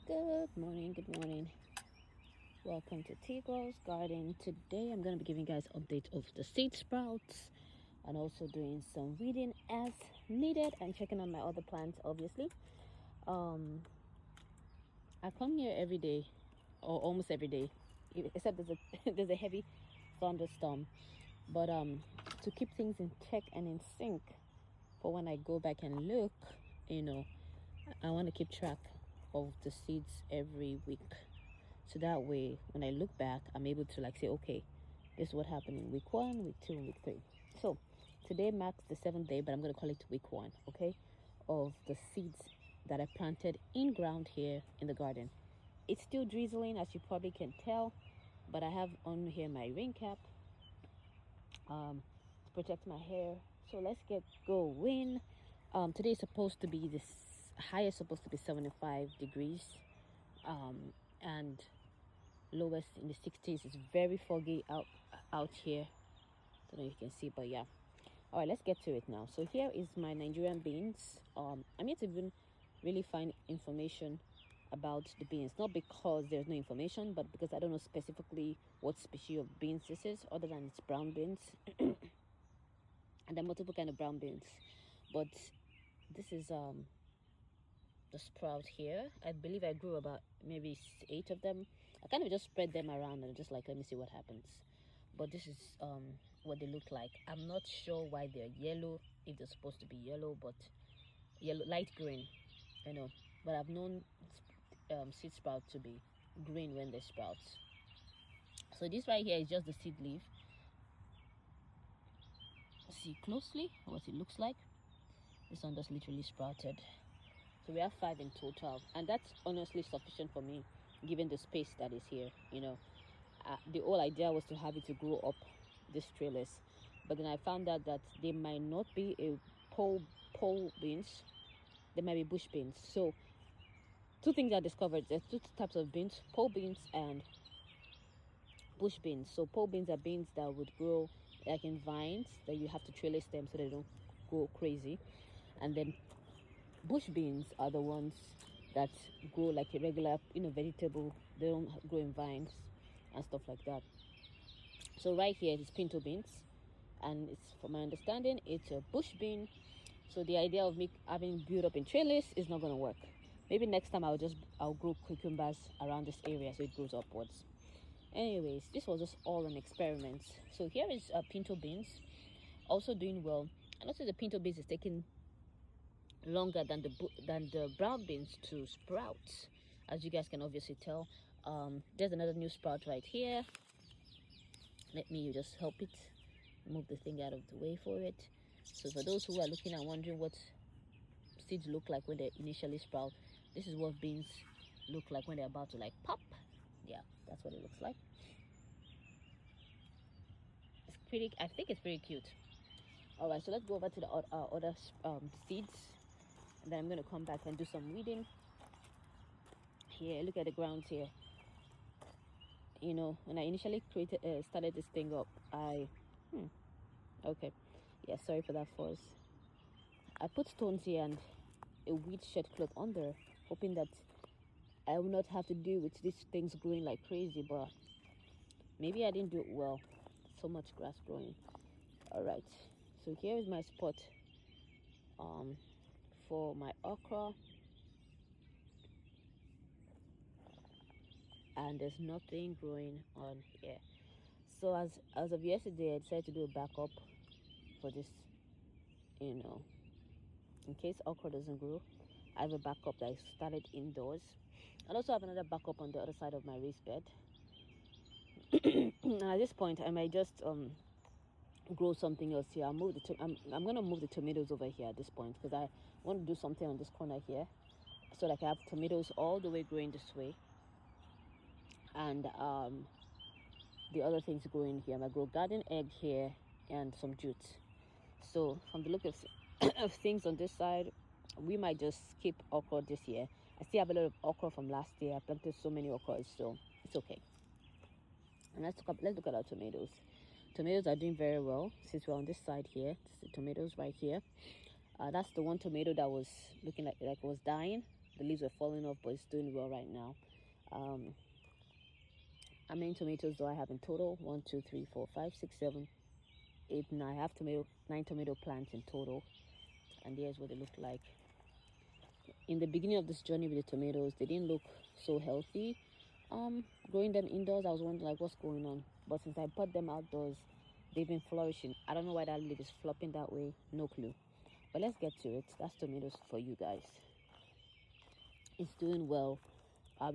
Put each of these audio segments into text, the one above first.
Good morning. Welcome to Tigro's Garden. Today I'm going to be giving you guys update of the seed sprouts and also doing some weeding as needed and checking on my other plants, obviously. I come here every day or almost every day, except there's a heavy thunderstorm. But to keep things in check and in sync for when I go back and look, I want to keep track of the seeds every week, so that way when I look back I'm able to say, okay, this is what happened in week 1, week 2, and week 3. So today marks the 7th day, but I'm going to call it week 1, okay, of the seeds that I planted in ground here in the garden. It's still drizzling, as you probably can tell, but I have on here my rain cap to protect my hair. So let's get going. Today is supposed to be this high is supposed to be 75 degrees, and lowest in the 60s. It's very foggy out here. Don't know if you can see, but yeah. All right, let's get to it now. So here is my Nigerian beans. I'm yet to even really find information about the beans, not because there's no information, but because I don't know specifically what species of beans this is, other than it's brown beans. And there are multiple kind of brown beans, but this is the sprout here. I believe I grew about maybe 8 of them. I kind of just spread them around and just let me see what happens. But this is what they look like. I'm not sure why they're yellow, if they're supposed to be yellow, but yellow, light green, but I've known seed sprout to be green when they sprout. So this right here is just the seed leaf. See closely what it looks like. This one just literally sprouted. So we have 5 in total, and that's honestly sufficient for me given the space that is here. The whole idea was to have it to grow up these trailers, but then I found out that they might not be a pole beans, they might be bush beans. So 2 things I discovered: there's 2 types of beans, pole beans and bush beans. So pole beans are beans that would grow like in vines that you have to trellis them so they don't go crazy, and then bush beans are the ones that grow like a regular vegetable. They don't grow in vines and stuff like that. So right here it is pinto beans, and it's, from my understanding, it's a bush bean. So the idea of me having built up in trellis is not going to work. Maybe next time I'll grow cucumbers around this area so it grows upwards. Anyways, this was just all an experiment. So here is pinto beans, also doing well. And also the pinto beans is taking longer than the brown beans to sprout, as you guys can obviously tell. There's another new sprout right here. Let me just help it, move the thing out of the way for it. So for those who are looking and wondering what seeds look like when they initially sprout, this is what beans look like when they're about to pop. Yeah, that's what it looks like. It's pretty, I think it's pretty cute. All right, so let's go over to the other seeds, and then I'm going to come back and do some weeding. Here, look at the grounds here. When I initially started this thing up, okay, yeah, sorry for that force. I put stones here and a weed shed cloth under, hoping that I will not have to deal with these things growing like crazy, but maybe I didn't do it well. So much grass growing. All right, so here is my spot for my okra, and there's nothing growing on here. So as of yesterday, I decided to do a backup for this, in case okra doesn't grow. I have a backup that I started indoors. I also have another backup on the other side of my raised bed. And at this point, I might just grow something else here. I'm gonna move the tomatoes over here at this point, because I want to do something on this corner here, so that I have tomatoes all the way growing this way, and the other things growing here. I might grow garden egg here and some jute. So from the look of things on this side, we might just skip okra this year. I still have a lot of okra from last year. I planted so many okras, so it's okay. And let's look at our tomatoes. Tomatoes are doing very well since we're on this side here. This is the tomatoes right here. That's the one tomato that was looking like it was dying. the leaves were falling off, but it's doing well right now. How many tomatoes do I have in total? 1, 2, 3, 4, 5, 6, 7, 8, 9. I have 9 tomato plants in total, and here's what they look like. In the beginning of this journey with the tomatoes, they didn't look so healthy. Growing them indoors, I was wondering like what's going on, but since I put them outdoors, they've been flourishing. I don't know why that leaf is flopping that way, no clue. But let's get to it. That's tomatoes for you guys. It's doing well.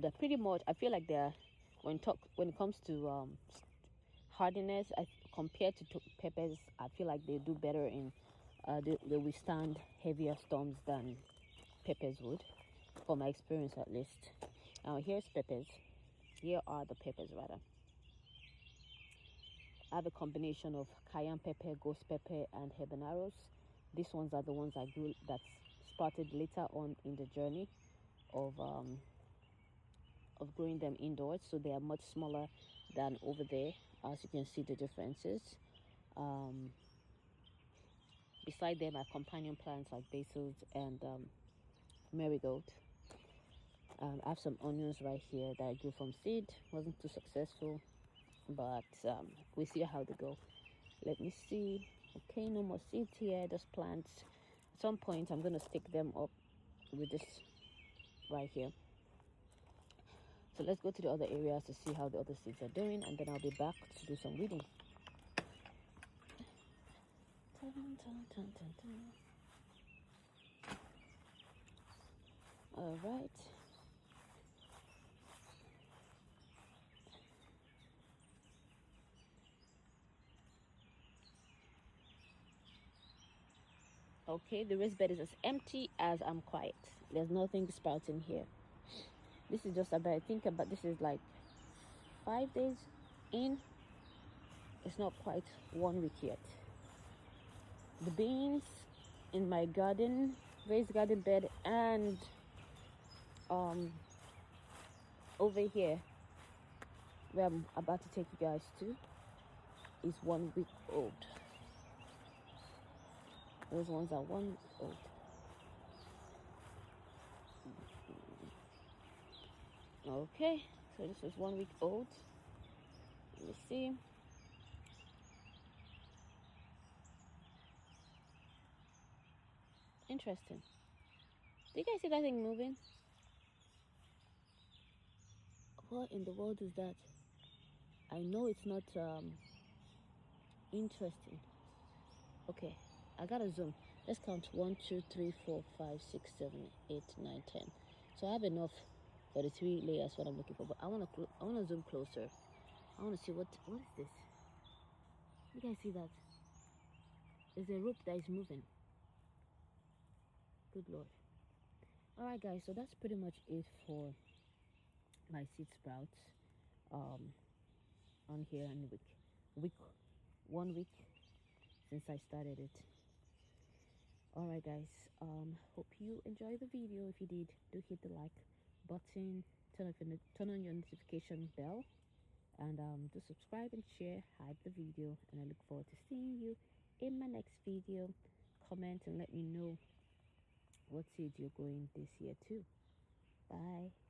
They're pretty much, I feel like they're, when it comes to hardiness, compared to peppers, I feel like they do better in they withstand heavier storms than peppers would, from my experience at least. Now here's peppers. Here are the peppers rather. I have a combination of cayenne pepper, ghost pepper, and habaneros. These ones are the ones I grew that sprouted later on in the journey of growing them indoors, so they are much smaller than over there, as you can see the differences. Beside them are companion plants like basils and marigold. I have some onions right here that I grew from seed. Wasn't too successful, but we see how they go. Let me see. Okay, no more seeds here, just plants. At some point I'm going to stick them up with this right here. So let's go to the other areas to see how the other seeds are doing, and then I'll be back to do some weeding. All right. Okay, the raised bed is as empty as I'm quiet. There's nothing sprouting here. This is just about, this is like 5 days in. It's not quite 1 week yet. The beans in my garden, raised garden bed, and over here where I'm about to take you guys to is 1 week old. Those ones are 1 week old. Okay, so this is 1 week old. Let me see. Interesting. Do you guys see that thing moving? What in the world is that? I know it's not interesting. Okay, I gotta zoom. Let's count 1, 2, 3, 4, 5, 6, 7, 8, 9, 10. So I have enough for the 3 layers what I'm looking for, but I wanna zoom closer. I wanna see what is this? You guys see that? There's a rope that is moving. Good Lord. Alright guys, so that's pretty much it for my seed sprouts on here in week 1 week since I started it. Alright guys, hope you enjoyed the video. If you did, do hit the like button, turn on your notification bell, and do subscribe and share, hype the video, and I look forward to seeing you in my next video. Comment and let me know what seeds you're growing this year too. Bye.